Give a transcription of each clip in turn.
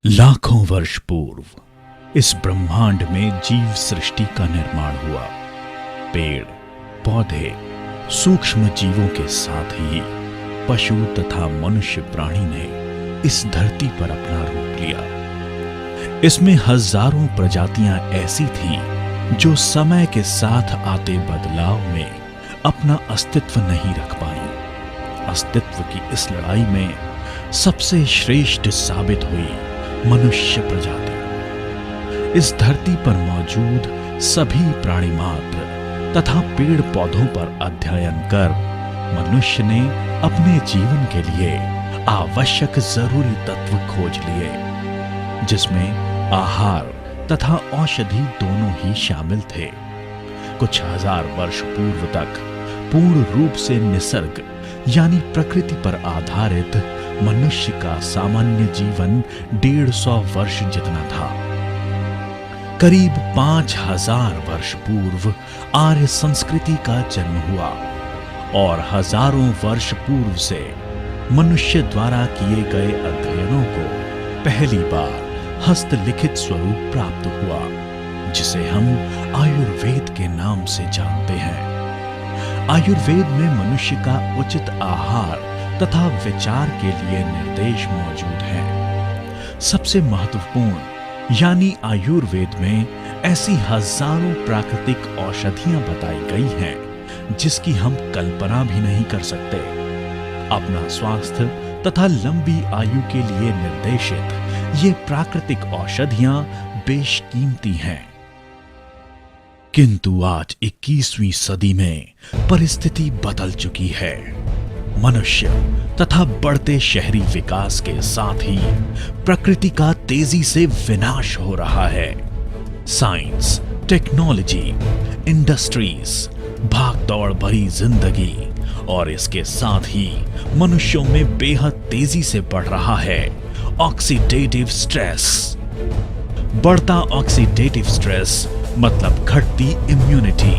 लाखों वर्ष पूर्व इस ब्रह्मांड में जीव सृष्टि का निर्माण हुआ। पेड़, पौधे, सूक्ष्म जीवों के साथ ही पशु तथा मनुष्य प्राणी ने इस धरती पर अपना रूप लिया। इसमें हजारों प्रजातियां ऐसी थीं जो समय के साथ आते बदलाव में अपना अस्तित्व नहीं रख पाई। अस्तित्व की इस लड़ाई में सबसे श्रेष्ठ साबित हुई मनुष्य प्रजाति। इस धरती पर मौजूद सभी प्राणी मात्र तथा पेड़ पौधों पर अध्ययन कर मनुष्य ने अपने जीवन के लिए आवश्यक जरूरी तत्व खोज लिए, जिसमें आहार तथा औषधि दोनों ही शामिल थे। कुछ हजार वर्ष पूर्व तक पूर्ण रूप से निसर्ग यानी प्रकृति पर आधारित मनुष्य का सामान्य जीवन 150 वर्ष जितना था। करीब 5000 वर्ष पूर्व आर्य संस्कृति का जन्म हुआ और हजारों वर्ष पूर्व से मनुष्य द्वारा किए गए अध्ययनों को पहली बार हस्तलिखित स्वरूप प्राप्त हुआ, जिसे हम आयुर्वेद के नाम से जानते हैं। आयुर्वेद में मनुष्य का उचित आहार तथा विचार के लिए निर्देश मौजूद हैं। सबसे महत्वपूर्ण यानी आयुर्वेद में ऐसी हजारों प्राकृतिक औषधियां बताई गई हैं जिसकी हम कल्पना भी नहीं कर सकते। अपना स्वास्थ्य तथा लंबी आयु के लिए निर्देशित ये प्राकृतिक औषधियां बेशकीमती हैं। किंतु आज 21वीं सदी में परिस्थिति बदल चुकी है। मनुष्य तथा बढ़ते शहरी विकास के साथ ही प्रकृति का तेजी से विनाश हो रहा है। साइंस, टेक्नोलॉजी, इंडस्ट्रीज, भागदौड़ भरी जिंदगी और इसके साथ ही मनुष्यों में बेहद तेजी से बढ़ रहा है ऑक्सीडेटिव स्ट्रेस। बढ़ता ऑक्सीडेटिव स्ट्रेस मतलब घटती इम्यूनिटी,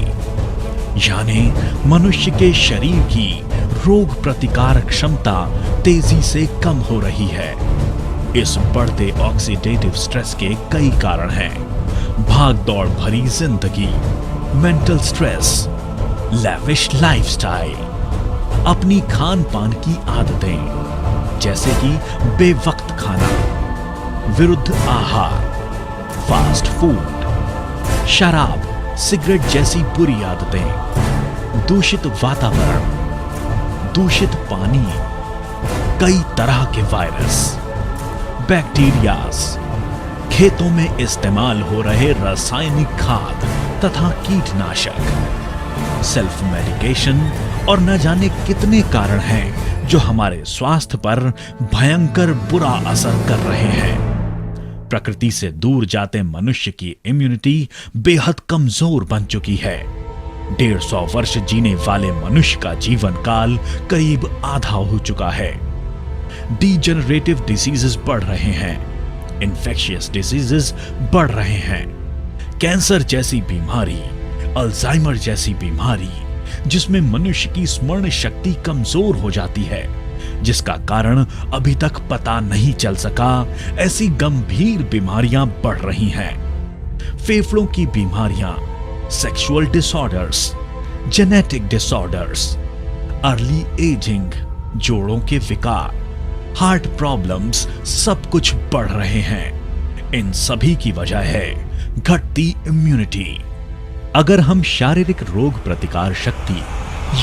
यानी मनुष्य के शरीर की रोग प्रतिकारक क्षमता तेजी से कम हो रही है। इस बढ़ते ऑक्सीडेटिव स्ट्रेस के कई कारण हैं। भागदौड़ भरी जिंदगी, मेंटल स्ट्रेस, लैविश लाइफस्टाइल, अपनी खान पान की आदतें जैसे कि बेवक्त खाना, विरुद्ध आहार, फास्ट फूड, शराब, सिगरेट जैसी बुरी आदतें, दूषित वातावरण, दूषित पानी, कई तरह के वायरस, बैक्टीरियाज, खेतों में इस्तेमाल हो रहे रासायनिक खाद तथा कीटनाशक, सेल्फ मेडिकेशन और न जाने कितने कारण हैं जो हमारे स्वास्थ्य पर भयंकर बुरा असर कर रहे हैं। प्रकृति से दूर जाते मनुष्य की इम्यूनिटी बेहद कमजोर बन चुकी है। 150 वर्ष जीने वाले मनुष्य का जीवन काल करीब आधा हो चुका है। डीजेनरेटिव डिसीजेस बढ़ रहे हैं, इन्फेक्शियस डिसीजेस बढ़ रहे हैं, कैंसर जैसी बीमारी, अल्जाइमर जैसी बीमारी, जिसमें मनुष्य की स्मरण शक्ति कमजोर हो जाती है, जिसका कारण अभी तक पता नहीं चल सका, ऐसी गंभीर बीमारियां बढ़ रही हैं। फेफड़ों की बीमारियां, sexual disorders, genetic disorders, early ageing, जोड़ों के विकार, हार्ट प्रॉब्लम्स सब कुछ बढ़ रहे हैं। इन सभी की वजह है घटती इम्यूनिटी। अगर हम शारीरिक रोग प्रतिकार शक्ति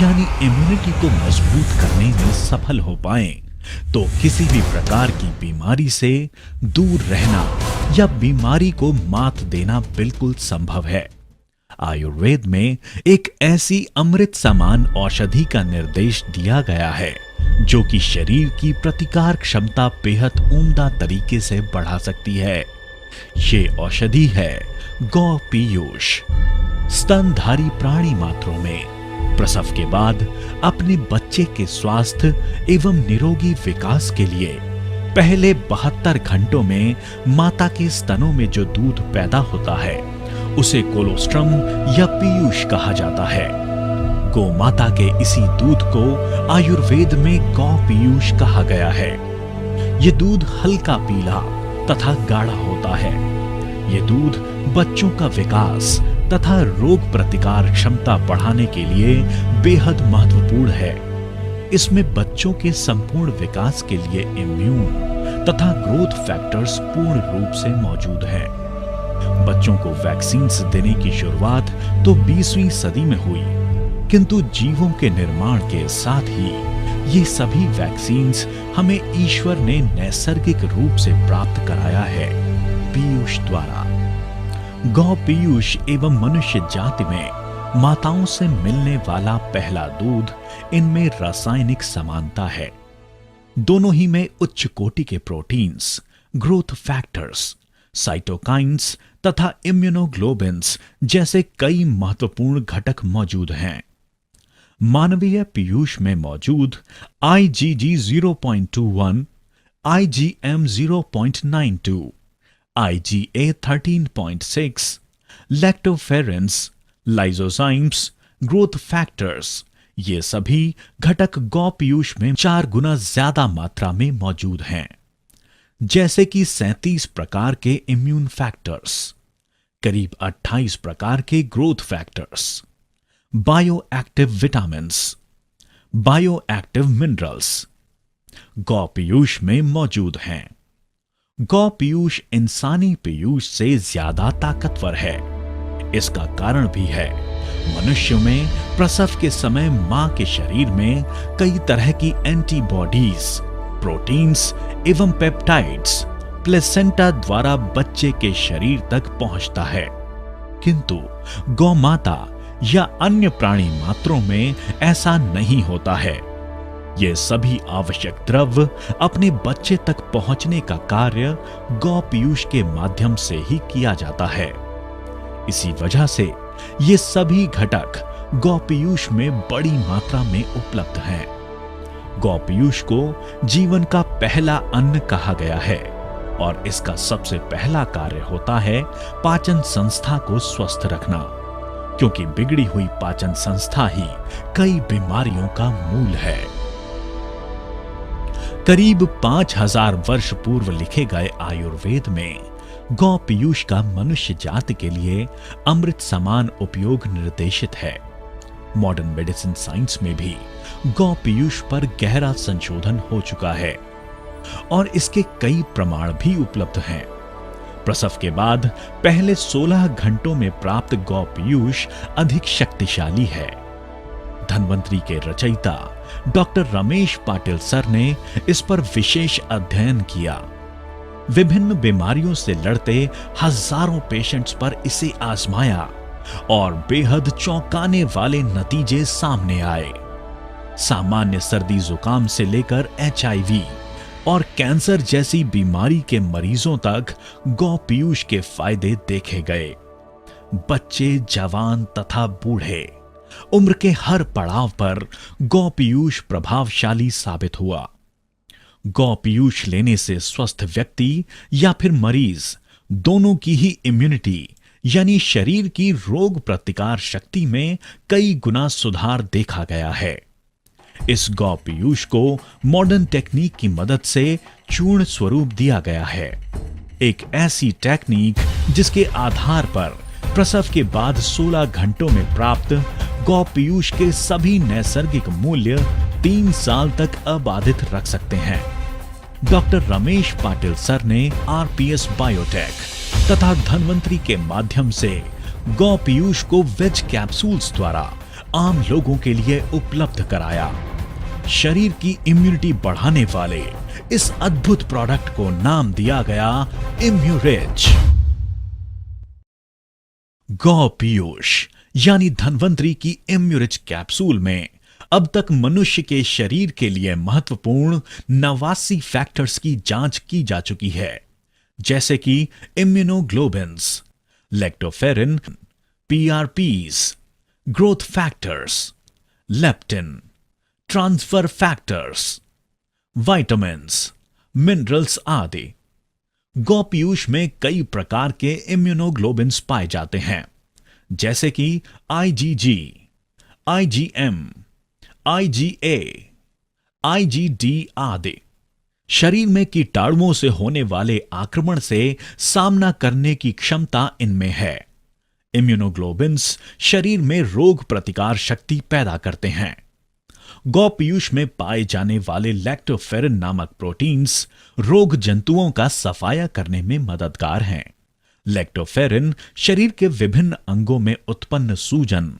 यानी इम्यूनिटी को मजबूत करने में सफल हो पाएं, तो किसी भी प्रकार की बीमारी से दूर रहना या बीमारी को मात देना बिल्कुल संभव है। आयुर्वेद में एक ऐसी अमृत समान औषधि का निर्देश दिया गया है जो कि शरीर की प्रतिकार क्षमता बेहद उम्दा तरीके से बढ़ा सकती है। ये औषधि है गौ पीयूष। स्तनधारी प्राणी मात्रों में प्रसव के बाद अपने बच्चे के स्वास्थ्य एवं निरोगी विकास के लिए पहले 72 घंटों में माता के स्तनों में जो दूध पैदा होता है उसे कोलोस्ट्रम या पीयूष कहा जाता है। गोमाता के इसी दूध को आयुर्वेद में गौ पीयूष कहा गया है। ये दूध हल्का पीला तथा गाढ़ा होता है। ये दूध बच्चों का विकास तथा रोग प्रतिकार क्षमता बढ़ाने के लिए बेहद महत्वपूर्ण है। इसमें बच्चों के संपूर्ण विकास के लिए इम्यून तथा ग्रोथ फैक्टर्स पूर्ण रूप से मौजूद हैं। बच्चों को वैक्सीन देने की शुरुआत तो 20वीं सदी में हुई, किंतु जीवों के निर्माण के साथ ही ये सभी वैक्सीन्स हमें ईश्वर ने नैसर्गिक रूप से प्राप्त कराया है, पीयूष द्वारा। गौ पीयूष एवं मनुष्य जाति में माताओं से मिलने वाला पहला दूध, इनमें रासायनिक समानता है। दोनों ही में उच्च कोटि के प्रोटीन्स, ग्रोथ फैक्टर्स, साइटोकाइन्स तथा इम्यूनोग्लोबिन्स जैसे कई महत्वपूर्ण घटक मौजूद हैं। मानवीय पीयूष में मौजूद IgG 0.21, IgM 0.92, IgA 13.6, lactoferrins, lysozymes, growth factors, ये सभी घटक गौ पीयूष में 4 गुना ज्यादा मात्रा में मौजूद हैं। जैसे कि 37 प्रकार के इम्यून फैक्टर्स, करीब 28 प्रकार के growth factors, bio active vitamins, bio active minerals गौ पीयूष में मौजूद हैं। गौ पीयूष इंसानी पीयूष से ज्यादा ताकतवर है। इसका कारण भी है, मनुष्य में प्रसव के समय मां के शरीर में कई तरह की एंटीबॉडीज, प्रोटीन्स एवं पेप्टाइड्स प्लेसेंटा द्वारा बच्चे के शरीर तक पहुंचता है, किंतु गौ माता या अन्य प्राणी मात्रों में ऐसा नहीं होता है। ये सभी आवश्यक द्रव्य अपने बच्चे तक पहुंचने का कार्य गौ पीयूष के माध्यम से ही किया जाता है। इसी वजह से ये सभी घटक गौ पीयूष में बड़ी मात्रा में उपलब्ध हैं। गौ पीयूष को जीवन का पहला अन्न कहा गया है और इसका सबसे पहला कार्य होता है पाचन संस्था को स्वस्थ रखना, क्योंकि बिगड़ी हुई पाचन संस्था ही कई बीमारियों का मूल है। करीब 5000 वर्ष पूर्व लिखे गए आयुर्वेद में गौ पीयूष का मनुष्य जाति के लिए अमृत समान उपयोग निर्देशित है। मॉडर्न मेडिसिन साइंस में भी गौ पीयूष पर गहरा संशोधन हो चुका है और इसके कई प्रमाण भी उपलब्ध हैं। प्रसव के बाद पहले 16 घंटों में प्राप्त गौ पीयूष अधिक शक्तिशाली है। धन्वंतरी के रचयिता डॉक्टर रमेश पाटिल सर ने इस पर विशेष अध्ययन किया। विभिन्न बीमारियों से लड़ते हजारों पेशेंट्स पर इसे आजमाया और बेहद चौंकाने वाले नतीजे सामने आए। सामान्य सर्दी जुकाम से लेकर HIV और कैंसर जैसी बीमारी के मरीजों तक गौ पीयूष के फायदे देखे गए। बच्चे, जवान तथा बूढ़े उम्र के हर पड़ाव पर गौ पीयूष प्रभावशाली साबित हुआ। गौ पीयूष लेने से स्वस्थ व्यक्ति या फिर मरीज दोनों की ही इम्यूनिटी यानी शरीर की रोग प्रतिकार शक्ति में कई गुना सुधार देखा गया है। इस गौ पीयूष को मॉडर्न टेक्निक की मदद से चूर्ण स्वरूप दिया गया है। एक ऐसी टेक्निक जिसके आधार पर प्रसव के बाद 16 घंटों में प्राप्त गौ पीयूष के सभी नैसर्गिक मूल्य 3 साल तक अबाधित रख सकते हैं। डॉक्टर रमेश पाटिल सर ने RPS बायोटेक तथा धन्वंतरी के माध्यम से गौ पीयूष को वेज कैप्सूल्स द्वारा आम लोगों के लिए उपलब्ध कराया। शरीर की इम्यूनिटी बढ़ाने वाले इस अद्भुत प्रोडक्ट को नाम दिया गया इम्यूरिच। गौ पीयूष यानी धन्वंतरी की इम्यूरिच कैप्सूल में अब तक मनुष्य के शरीर के लिए महत्वपूर्ण 89 फैक्टर्स की जांच की जा चुकी है, जैसे कि immunoglobins, lactoferrin, PRPs, growth factors, leptin, transfer factors, vitamins, minerals आदि। गौ पीयूष में कई प्रकार के इम्यूनोग्लोबिन्स पाए जाते हैं, जैसे कि IgG, IgM, IgA, IgD आदि। शरीर में कीटाणुओं से होने वाले आक्रमण से सामना करने की क्षमता इनमें है। इम्यूनोग्लोबिन्स शरीर में रोग प्रतिकार शक्ति पैदा करते हैं। गौ पीयूष में पाए जाने वाले लैक्टोफेरिन नामक प्रोटीन्स रोग जंतुओं का सफाया करने में मददगार हैं। लैक्टोफेरिन शरीर के विभिन्न अंगों में उत्पन्न सूजन,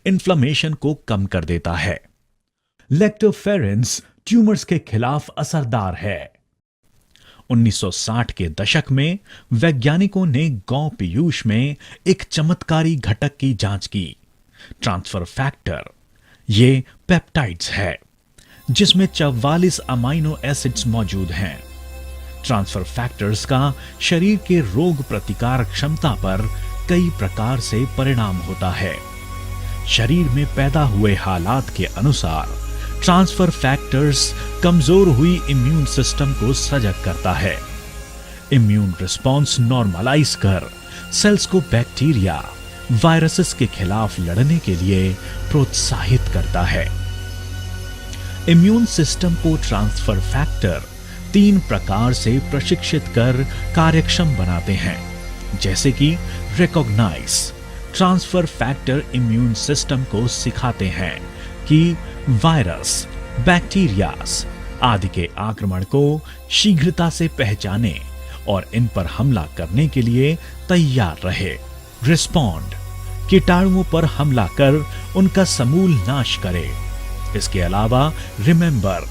इन्फ्लेमेशन को कम कर देता है। लैक्टोफेरिन्स ट्यूमर्स के खिलाफ असरदार है। 1960 के दशक में वैज्ञानिकों ने गौ पीयूष में एक चमत्कारी घटक की जांच की, ट्रांसफर फैक्टर। ये पेप्टाइड्स है जिसमें 44 अमाइनो एसिड्स मौजूद हैं। ट्रांसफर फैक्टर्स का शरीर के रोग प्रतिकार क्षमता पर कई प्रकार से परिणाम होता है। शरीर में पैदा हुए हालात के अनुसार ट्रांसफर फैक्टर्स कमजोर हुई इम्यून सिस्टम को सजग करता है। इम्यून रिस्पॉन्स नॉर्मलाइज कर सेल्स को बैक्टीरिया, वायरसेस के खिलाफ लड़ने के लिए प्रोत्साहित करता है। इम्यून सिस्टम को ट्रांसफर फैक्टर 3 प्रकार से प्रशिक्षित कर कार्यक्षम बनाते हैं, जैसे कि recognise. Transfer factor immune system को सिखाते हैं कि वायरस, बैक्टीरियाज आदि के आक्रमण को शीघ्रता से पहचाने और इन पर हमला करने के लिए तैयार रहे। रिस्पॉन्ड, कीटाणुओं पर हमला कर उनका समूल नाश करे। इसके अलावा रिमेंबर,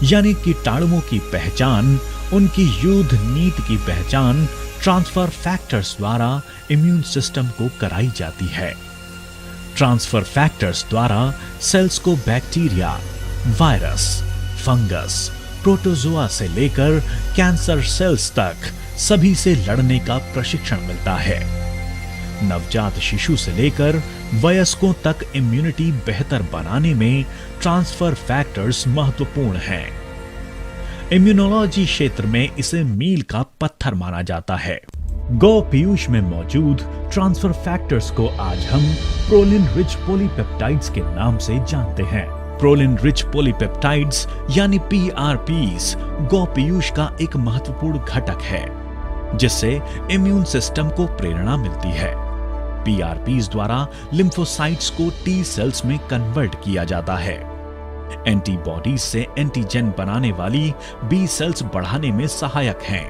यानी कीटाणुओं की पहचान, उनकी युद्ध नीति की पहचान ट्रांसफर फैक्टर्स द्वारा इम्यून सिस्टम को कराई जाती है। ट्रांसफर फैक्टर्स द्वारा सेल्स को बैक्टीरिया, वायरस, फंगस, प्रोटोजोआ से लेकर कैंसर सेल्स तक सभी से लड़ने का प्रशिक्षण मिलता है। नवजात शिशु से लेकर वयस्कों तक इम्यूनिटी बेहतर बनाने में ट्रांसफर फैक्टर्स महत्वपूर्ण हैं। इम्यूनोलॉजी क्षेत्र में इसे मील का पत्थर माना जाता है। गौ पीयूष में मौजूद ट्रांसफर फैक्टर्स को आज हम प्रोलिन रिच पॉलीपेप्टाइड्स के नाम से जानते हैं। प्रोलिन रिच पॉलीपेप्टाइड्स यानी पीआरपीस गौ पीयूष का एक महत्वपूर्ण घटक है, जिससे इम्यून सिस्टम को प्रेरणा मिलती है। पीआरपीस द्वारा लिम्फोसाइट्स को टी सेल्स में कन्वर्ट किया जाता है। एंटीबॉडीज से एंटीजन बनाने वाली बी सेल्स बढ़ाने में सहायक हैं।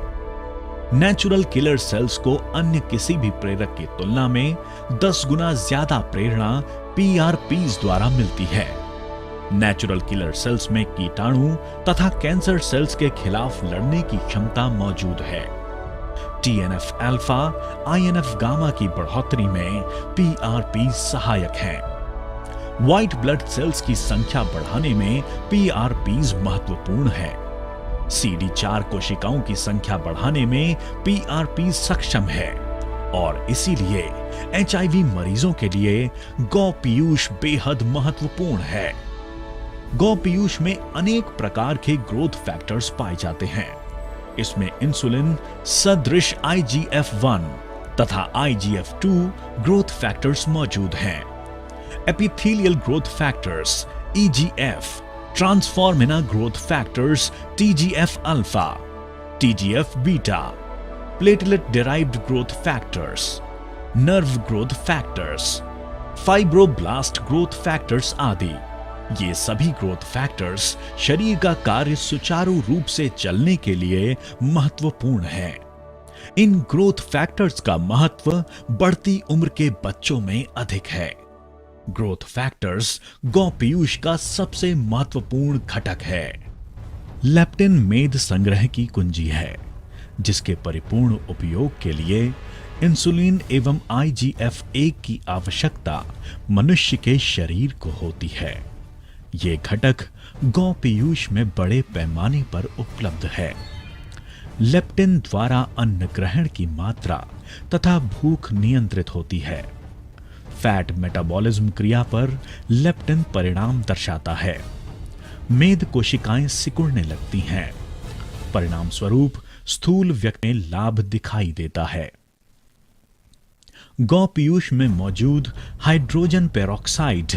नेचुरल किलर सेल्स को अन्य किसी भी प्रेरक की तुलना में 10 गुना ज्यादा प्रेरणा पीआरपीस द्वारा मिलती है। नेचुरल किलर सेल्स में कीटाणु तथा कैंसर सेल्स के खिलाफ लड़ने की क्षमता मौजूद है। टीएनएफ अल्फा, आईएनएफ गामा की बढ़ोतरी में पीआरपी सहायक हैं। व्हाइट ब्लड सेल्स की संख्या बढ़ाने में पीआरपीज महत्वपूर्ण है। CD4 कोशिकाओं की संख्या बढ़ाने में पीआरपी सक्षम है और इसीलिए एचआईवी मरीजों के लिए गौ पीयूष बेहद महत्वपूर्ण है। गौ पीयूष में अनेक प्रकार के ग्रोथ फैक्टर्स पाए जाते हैं। इसमें इंसुलिन सदृश IGF-1 तथा IGF-2 ग्रोथ फैक्टर्स मौजूद हैं। Epithelial growth factors EGF, transforming growth factors TGF alpha, TGF beta, platelet derived growth factors, nerve growth factors, fibroblast growth factors आदि। ये सभी ग्रोथ फैक्टर्स शरीर का कार्य सुचारू रूप से चलने के लिए महत्वपूर्ण है। इन ग्रोथ फैक्टर्स का महत्व बढ़ती उम्र के बच्चों में अधिक है। ग्रोथ फैक्टर्स गौ पीयूष का सबसे महत्वपूर्ण घटक है। लेप्टिन मेद संग्रह की कुंजी है, जिसके परिपूर्ण उपयोग के लिए इंसुलिन एवं IGF-1 की आवश्यकता मनुष्य के शरीर को होती है। ये घटक गौ पीयूष में बड़े पैमाने पर उपलब्ध है। लेप्टिन द्वारा अन्न ग्रहण की मात्रा तथा भूख नियंत्रित होती है। फैट मेटाबॉलिज्म क्रिया पर लेप्टिन परिणाम दर्शाता है। मेद कोशिकाएं सिकुड़ने लगती हैं। परिणाम स्वरूप स्थूल व्यक्ति में लाभ दिखाई देता है। गौ पीयूष में मौजूद हाइड्रोजन पेरोक्साइड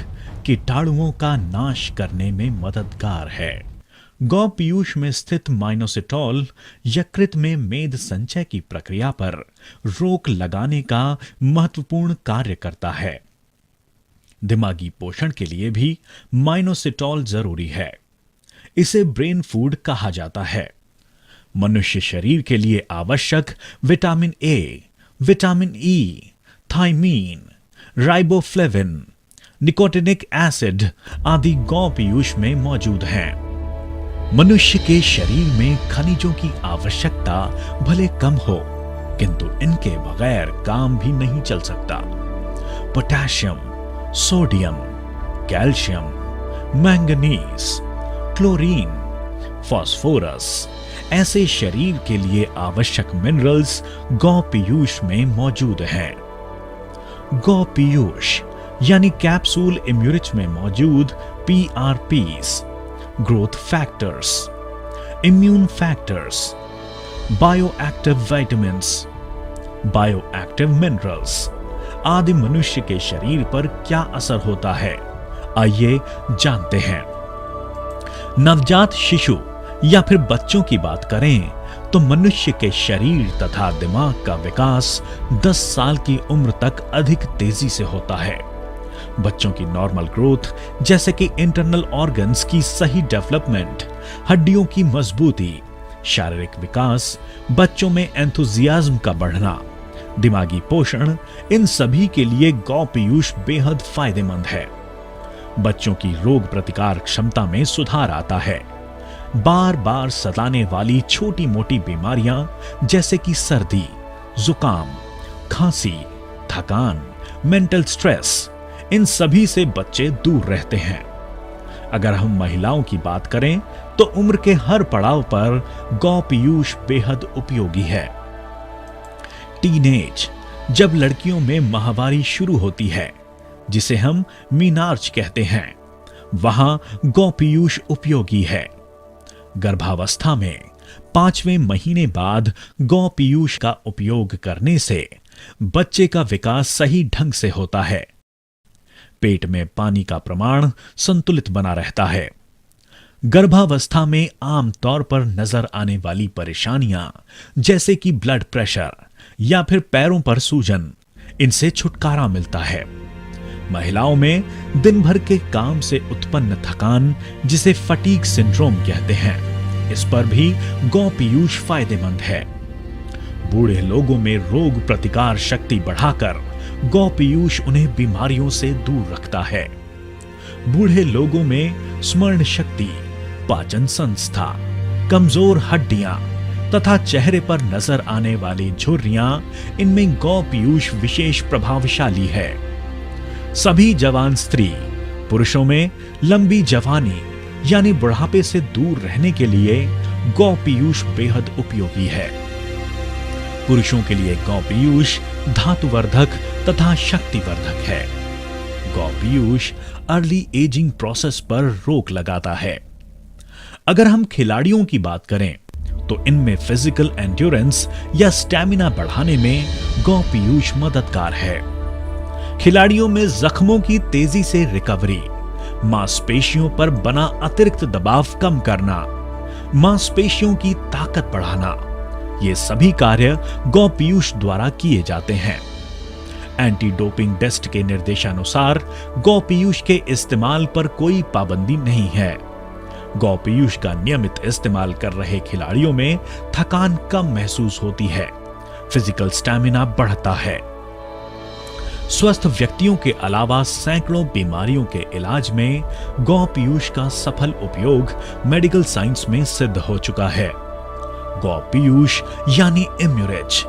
कीटाणुओं का नाश करने में मददगार है। गौ पीयूष में स्थित माइनोसिटोल यकृत में मेद संचय की प्रक्रिया पर रोक लगाने का महत्वपूर्ण कार्य करता है। दिमागी पोषण के लिए भी माइनोसिटोल जरूरी है। इसे ब्रेन फूड कहा जाता है। मनुष्य शरीर के लिए आवश्यक vitamin A, vitamin E, thiamine, riboflavin, nicotinic acid आदि गौ पीयूष में मौजूद हैं। मनुष्य के शरीर में खनिजों की आवश्यकता भले कम हो, किंतु इनके बगैर काम भी नहीं चल सकता। Potassium, sodium, calcium, manganese, chlorine, phosphorus ऐसे शरीर के लिए आवश्यक मिनरल्स गौ पीयूष में मौजूद हैं। गौ पीयूष यानी कैप्सूल इम्यूरिच में मौजूद PRPs, growth factors, immune factors, bioactive vitamins, bioactive minerals आदि मनुष्य के शरीर पर क्या असर होता है, आइए जानते हैं। नवजात शिशु या फिर बच्चों की बात करें तो मनुष्य के शरीर तथा दिमाग का विकास 10 साल की उम्र तक अधिक तेजी से होता है। बच्चों की नॉर्मल ग्रोथ जैसे कि इंटरनल ऑर्गन्स की सही डेवलपमेंट, हड्डियों की मजबूती, शारीरिक विकास, बच्चों में एंथुजियाज्म का बढ़ना, दिमागी पोषण, इन सभी के लिए गौ पीयूष बेहद फायदेमंद है। बच्चों की रोग प्रतिकार क्षमता में सुधार आता है। बार बार सताने वाली छोटी मोटी बीमारियां जैसे कि सर्दी, जुकाम, खांसी, थकान, मेंटल स्ट्रेस, इन सभी से बच्चे दूर रहते हैं। अगर हम महिलाओं की बात करें तो उम्र के हर पड़ाव पर गौ पीयूष बेहद उपयोगी है। टीनेज, जब लड़कियों में माहवारी शुरू होती है, जिसे हम मीनार्ज कहते हैं, वहां गौ पीयूष उपयोगी है। गर्भावस्था में 5वें महीने बाद गौ पीयूष का उपयोग करने से बच्चे का विकास सही ढंग से होता है। पेट में पानी का प्रमाण संतुलित बना रहता है। गर्भावस्था में आमतौर पर नजर आने वाली परेशानियां जैसे कि ब्लड प्रेशर या फिर पैरों पर सूजन, इनसे छुटकारा मिलता है। महिलाओं में दिन भर के काम से उत्पन्न थकान, जिसे फटीग सिंड्रोम कहते हैं, इस पर भी गौ पीयूष फायदेमंद है। बूढ़े लोगों में रोग प्रतिकार शक्ति बढ़ाकर गौ पीयूष उन्हें बीमारियों से दूर रखता है। बूढ़े लोगों में स्मरण शक्ति, पाचन संस्था, कमजोर हड्डियां तथा चेहरे पर नजर आने वाली झुर्रियां, इनमें गौ पीयूष विशेष प्रभावशाली है। सभी जवान स्त्री पुरुषों में लंबी जवानी यानी बुढ़ापे से दूर रहने के लिए गौ पीयूष बेहद उपयोगी है। पुरुषों के लिए गौ पीयूष धातुवर्धक तथा शक्तिवर्धक है। गौ पीयूष अर्ली एजिंग प्रोसेस पर रोक लगाता है। अगर हम खिलाड़ियों की बात करें तो इनमें फिजिकल एंड्योरेंस या स्टैमिना बढ़ाने में गौ पीयूष मददगार है। खिलाड़ियों में जख्मों की तेजी से रिकवरी, मांसपेशियों पर बना अतिरिक्त दबाव कम करना, मांसपेशियों की ताकत बढ़ाना, ये सभी कार्य गौ पीयूष द्वारा किए जाते हैं। एंटी डोपिंग टेस्ट के निर्देशानुसार गौ पीयूष के इस्तेमाल पर कोई पाबंदी नहीं है। गौ पीयूष का नियमित इस्तेमाल कर रहे खिलाड़ियों में थकान कम महसूस होती है, फिजिकल स्टैमिना बढ़ता है। स्वस्थ व्यक्तियों के अलावा सैकड़ों बीमारियों के इलाज में गौ पीयूष का सफल उपयोग मेडिकल साइंस में सिद्ध हो चुका है। गौ पीयूष यानी Immurich,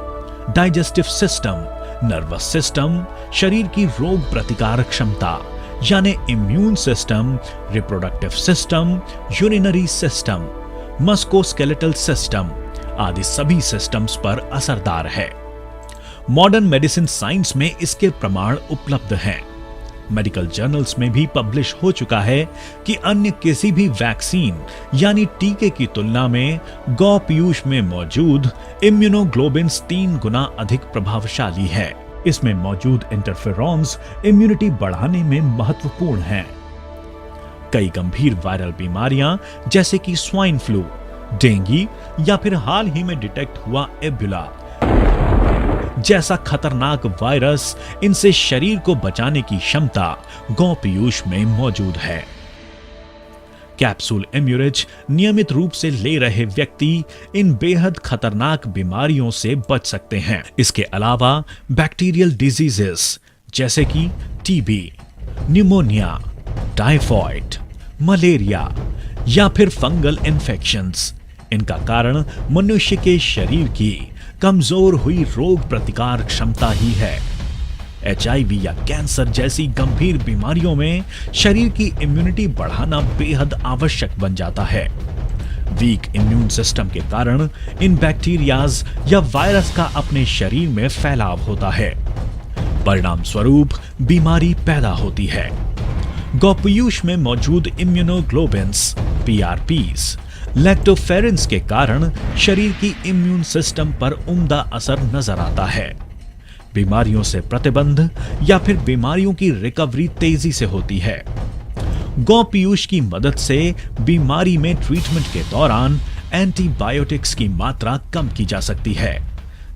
digestive system, nervous system, शरीर की रोग प्रतिकार क्षमता यानी immune system, reproductive system, urinary system, musculoskeletal system आदि सभी सिस्टम्स पर असरदार है। मॉडर्न मेडिसिन साइंस में इसके प्रमाण उपलब्ध हैं। मेडिकल जर्नल्स में भी पब्लिश हो चुका है कि अन्य किसी भी वैक्सीन यानी टीके की तुलना में गौ पीयूष में मौजूद इम्यूनोग्लोबिन्स 3 गुना अधिक प्रभावशाली है। इसमें मौजूद इंटरफेरॉन्स इम्यूनिटी बढ़ाने में महत्वपूर्ण हैं। कई गंभीर वायरल बीमारियां जैसे कि स्वाइन फ्लू, डेंगू या फिर हाल ही में डिटेक्ट हुआ एबोला जैसा खतरनाक वायरस, इनसे शरीर को बचाने की क्षमता गौ पीयूष में मौजूद है। कैप्सूल इम्यूरिज नियमित रूप से ले रहे व्यक्ति इन बेहद खतरनाक बीमारियों से बच सकते हैं। इसके अलावा बैक्टीरियल डिजीजेस जैसे कि टीबी, न्यूमोनिया, टाइफॉइड, मलेरिया या फिर फंगल इन्फेक्शंस, इनका कारण मनुष्य के शरीर की कमजोर हुई रोग प्रतिकार क्षमता ही है। एचआईवी या कैंसर जैसी गंभीर बीमारियों में शरीर की इम्यूनिटी बढ़ाना बेहद आवश्यक बन जाता है। वीक इम्यून सिस्टम के कारण इन बैक्टीरियाज या वायरस का अपने शरीर में फैलाव होता है। परिणाम स्वरूप बीमारी पैदा होती है। गौपीयूष में मौजूद इम्यूनोग्लोबिन्स, पीआरपीस, लैक्टोफेरिन्स के कारण शरीर की इम्यून सिस्टम पर उम्दा असर नजर आता है। बीमारियों से प्रतिबंध या फिर बीमारियों की रिकवरी तेजी से होती है। गौ पीयूष की मदद से बीमारी में ट्रीटमेंट के दौरान एंटीबायोटिक्स की मात्रा कम की जा सकती है,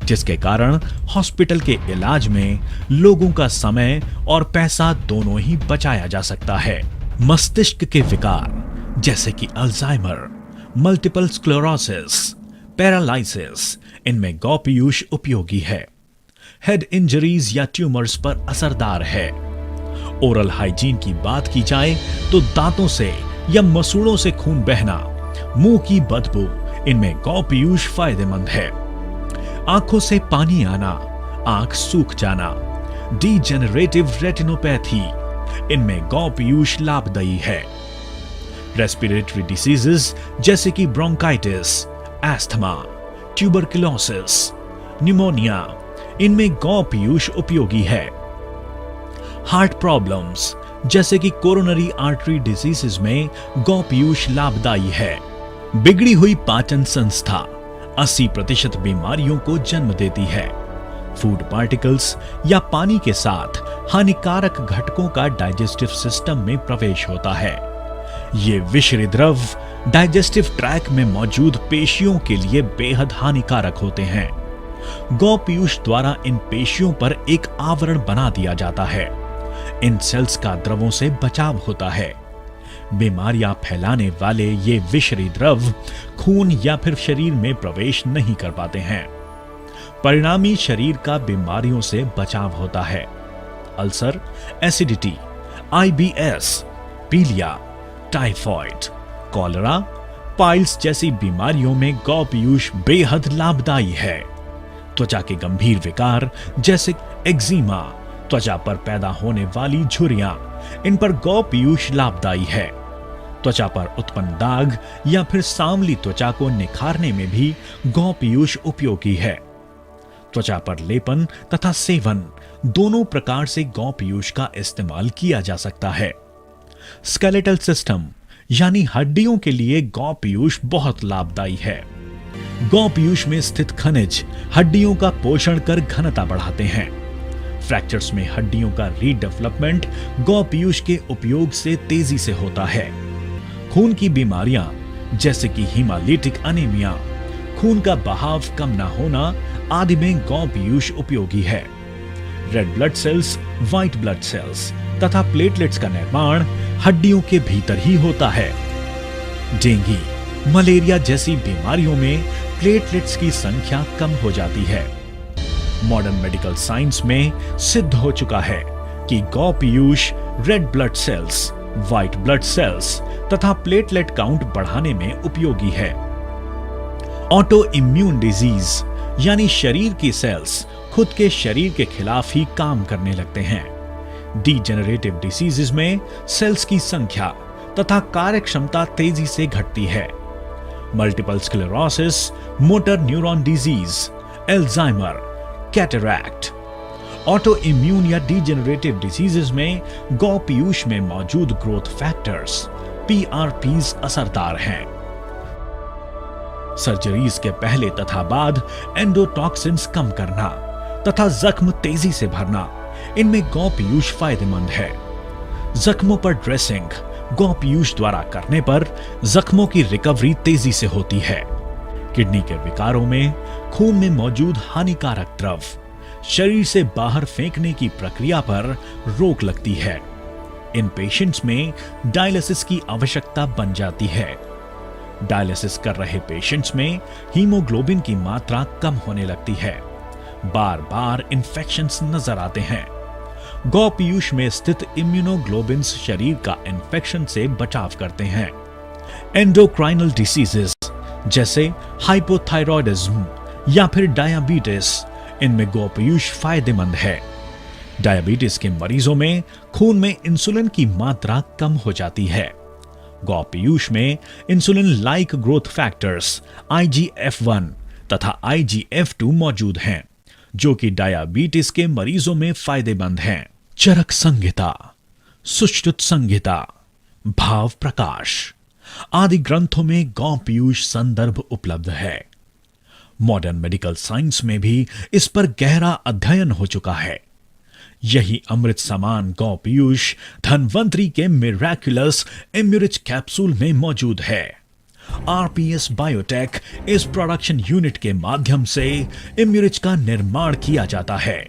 जिसके कारण हॉस्पिटल के इलाज में लोगों का समय और पैसा दोनों ही बचाया जा सकता है। मस्तिष्क के विकार जैसे कि अल्जाइमर, मल्टीपल स्क्लेरोसिस, पैरालिसिस, इनमें गौ पीयूष उपयोगी है। हेड इंजरीज या ट्यूमर्स पर असरदार है। ओरल हाइजीन की बात की जाए तो दांतों से या मसूड़ों से खून बहना, मुंह की बदबू, इनमें गौ पीयूष फायदेमंद है। आंखों से पानी आना, आंख सूख जाना, डीजेनरेटिव रेटिनोपैथी, इनमें गौ पीयूष लाभदायी है। रेस्पिरेटरी डिसीजेस जैसे कि ब्रोंकाइटिस, एस्थमा, ट्यूबरकुलोसिस, निमोनिया, इनमें गौ पीयूष उपयोगी है। हार्ट प्रॉब्लम्स जैसे कि कोरोनरी आर्टरी डिजीजेस में गौ पीयूष लाभदायी है। बिगड़ी हुई पाचन संस्था 80% बीमारियों को जन्म देती है। फूड पार्टिकल्स या पानी के साथ हानिकारक घटकों का डाइजेस्टिव सिस्टम में प्रवेश होता है। ये विषैले द्रव डाइजेस्टिव ट्रैक में मौजूद पेशियों के लिए बेहद हानिकारक होते हैं। गौ पीयूष द्वारा इन पेशियों पर एक आवरण बना दिया जाता है। इन सेल्स का द्रवों से बचाव होता है। बीमारियां फैलाने वाले ये विषैले द्रव खून या फिर शरीर में प्रवेश नहीं कर पाते हैं। परिणामी शरीर का बीमारियों से बचाव होता है। अल्सर, एसिडिटी, आईबीएस, पीलिया, टाइफॉइड, कॉलरा, पाइल्स जैसी बीमारियों में गौ पीयूष बेहद लाभदायी है। त्वचा के गंभीर विकार जैसे एक्जिमा, त्वचा पर पैदा होने वाली झुर्रियां, इन पर गौ पीयूष लाभदायी है। त्वचा पर उत्पन्न दाग या फिर सांवली त्वचा को निखारने में भी गौ पीयूष उपयोगी है। त्वचा पर लेपन तथा सेवन दोनों प्रकार से गौ पीयूष का इस्तेमाल किया जा सकता है। स्केलेटल सिस्टम यानी हड्डियों के लिए गौ पीयूष बहुत लाभदायी है। गौ पीयूष में स्थित खनिज हड्डियों का पोषण कर घनता बढ़ाते हैं। फ्रैक्चर्स में हड्डियों का रीडेवलपमेंट गौ पीयूष के उपयोग से तेजी से होता है। खून की बीमारियां जैसे कि हीमालिटिक अनीमिया, खून का बहाव कम न होना आदि में गौ पीयूष उपयोगी है। Red blood cells, white blood cells तथा प्लेटलेट्स का निर्माण हड्डियों के भीतर ही होता है। डेंगू, मलेरिया जैसी बीमारियों में प्लेटलेट्स की संख्या कम हो जाती है। मॉडर्न मेडिकल साइंस में सिद्ध हो चुका है कि गौ Piyush red blood cells, white blood cells तथा प्लेटलेट काउंट बढ़ाने में उपयोगी है। ऑटो इम्यून डिजीज यानी शरीर की सेल्स खुद के शरीर के खिलाफ ही काम करने लगते हैं। डीजेनरेटिव डिसीजेस में सेल्स की संख्या तथा कार्यक्षमता तेजी से घटती है। Multiple sclerosis, motor neuron disease, Alzheimer, cataract, auto immune या डीजेनरेटिव डिजीजेस में गौ पीयूष में मौजूद ग्रोथ फैक्टर्स पीआरपीज असरदार हैं। सर्जरीज के पहले तथा बाद एंडोटॉक्सिन्स कम करना तथा जख्म तेजी से भरना, इनमें गौ पीयूष फायदेमंद है। जख्मों पर ड्रेसिंग, गौ पीयूष द्वारा करने पर जख्मों की रिकवरी तेजी से होती है। किडनी के विकारों में खून में मौजूद हानिकारक द्रव शरीर से बाहर फेंकने की प्रक्रिया पर रोक लगती है। इन पेशेंट्स में डायलिसिस की आवश्यकता बन जाती है। डायलिसिस कर रहे पेशेंट्स में हीमोग्लोबिन की मात्रा कम होने लगती है। बार बार इन्फेक्शंस नजर आते हैं। गौ पीयूष में स्थित इम्यूनोग्लोबिन्स शरीर का इन्फेक्शन से बचाव करते हैं। एंडोक्राइनल डिसीजेस जैसे हाइपोथायरॉयडिज्म या फिर डायबिटीज, इनमें गौ पीयूष फायदेमंद है। डायबिटीज के मरीजों में खून में इंसुलिन की मात्रा कम हो जाती है। गौ पीयूष में insulin like growth factors IGF-1 तथा IGF-2 मौजूद हैं, जो कि डायबिटीज के मरीजों में फायदेमंद हैं। चरक संहिता, सुश्रुत संहिता, भाव प्रकाश आदि ग्रंथों में गौ पीयूष संदर्भ उपलब्ध है। मॉडर्न मेडिकल साइंस में भी इस पर गहरा अध्ययन हो चुका है। यही अमृत समान गौ पीयूष धन्वंतरी के मिराक्युलस इम्यूरिच कैप्सूल में मौजूद है। RPS बायोटेक इस प्रोडक्शन यूनिट के माध्यम से इम्यूरिच का निर्माण किया जाता है।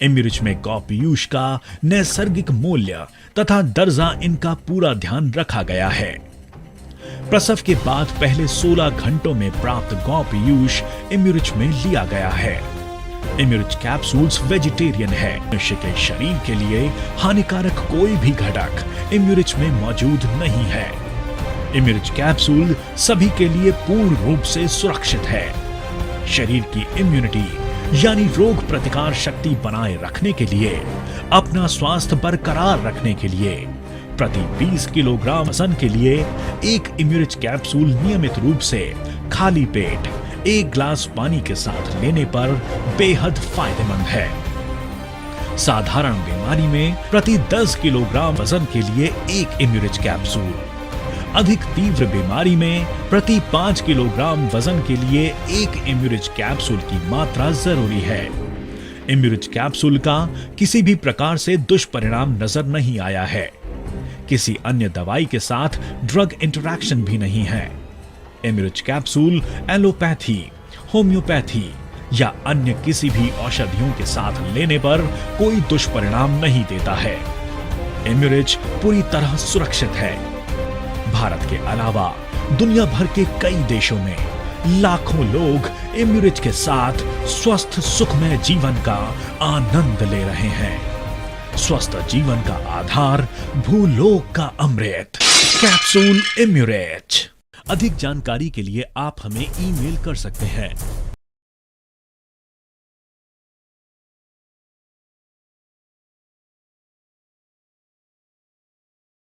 इम्यूरिच में गौ पीयूष का नैसर्गिक मूल्य तथा दर्जा इनका पूरा ध्यान रखा गया है। प्रसव के बाद पहले 16 घंटों में प्राप्त गौ पीयूष इम्यूरिच में लिया गया है। इम्यूरिच कैप्सूल्स वेजिटेरियन है। मनुष्य के शरीर के लिए हानिकारक कोई भी घटक इम्यूरिच में मौजूद नहीं है। इम्यूरिच कैप्सूल सभी के लिए पूर्ण रूप से सुरक्षित है। शरीर की इम्यूनिटी यानी रोग प्रतिकार शक्ति बनाए रखने के लिए, अपना स्वास्थ्य बरकरार रखने के लिए प्रति 20 किलोग्राम वजन के लिए एक इम्यूरिच कैप्सूल नियमित रूप से खाली पेट 1 ग्लास पानी के साथ लेने पर बेहद फायदेमंद है। साधारण बीमारी में प्रति 10 किलोग्राम वजन के लिए एक इम्यूरिच कैप्सूल, अधिक तीव्र बीमारी में प्रति 5 किलोग्राम वजन के लिए एक इम्यूरिच कैप्सूल की मात्रा जरूरी है। इम्यूरिच कैप्सूल का किसी भी प्रकार से दुष्परिणाम नजर नहीं आया है। किसी अन्य दवाई के साथ ड्रग इंटरैक्शन भी नहीं है। इम्यूरिच कैप्सूल एलोपैथी, होम्योपैथी या अन्य किसी भी औषधियों के साथ लेने पर कोई दुष्परिणाम नहीं देता है। इम्यूरिच पूरी तरह सुरक्षित है। भारत के अलावा दुनिया भर के कई देशों में लाखों लोग इम्यूरिच के साथ स्वस्थ सुखमय जीवन का आनंद ले रहे हैं। स्वस्थ जीवन का आधार भूलोक का अमृत कैप्सूल इम्यूरिच। अधिक जानकारी के लिए आप हमें ईमेल कर सकते हैं